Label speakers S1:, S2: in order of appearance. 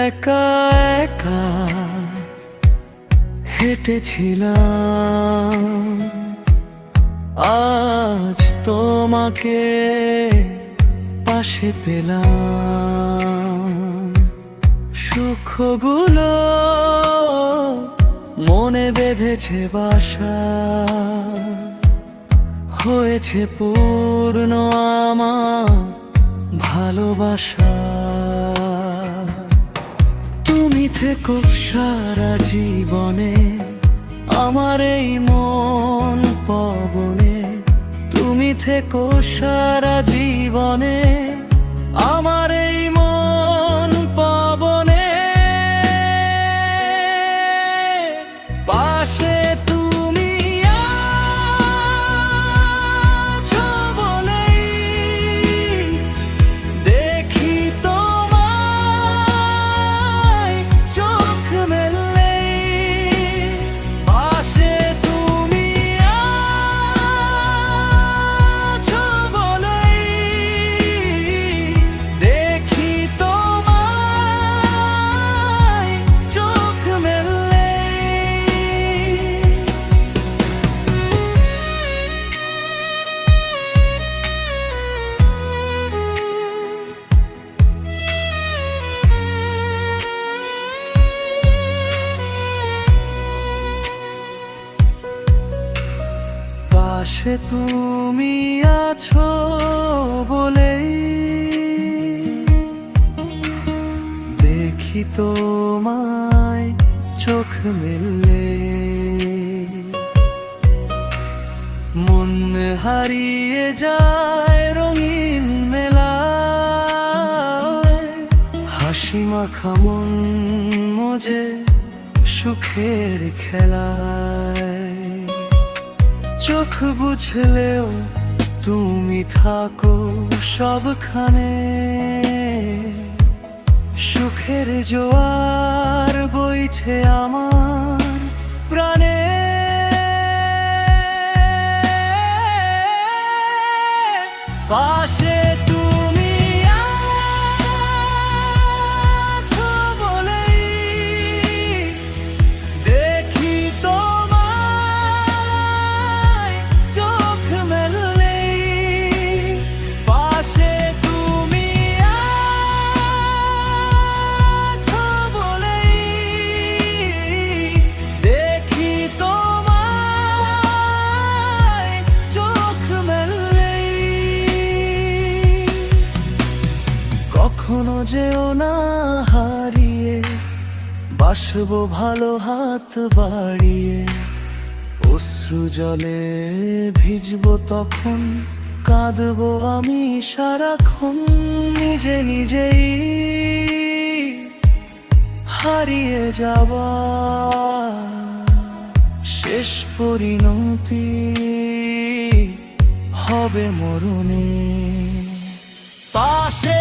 S1: একা একা হেঁটেছিলাম, আজ তোমাকে পাশে পেলাম। সুখগুলো মনে বেঁধেছে বাসা, হয়েছে পূর্ণ আমার ভালোবাসা। তুমি থেকো সারা জীবনে আমার এই মন পবনে, তুমি থেকো সারা জীবনে আমার এই মন পবনে। পাশে তুমি আছো বলেই দেখি তোমায় চোখ মেললেই। পাশে তুমি আছো বলেই দেখি তোমায় চোখ মেললেই। পাশে তুমি আছো বলেই দেখি তোমায় চোখ মেললে। মন হারিয়ে যায় রঙিন মেলায়, হাসি মাখা মন মজে সুখের খেলায়। চোখ বুঝলেও তুমি থাকো সবখানে, সুখের জোয়ার বইছে আমার প্রাণে। পাশে তুমি আছো বলেই দেখি তোমায় চোখ মেললেই। পাশে তুমি আছো বলেই দেখি তোমায় চোখ মেললেই। কখনো যেও না হারিয়ে, বাসবো ভালো হাত বাড়িয়ে। অশ্রু জলে ভিজবো তখন, কাঁদবো আমি সারাক্ষণ। নিজে নিজেই হারিয়ে যাওয়া শেষ পরিণতি হবে মরণে। পাশে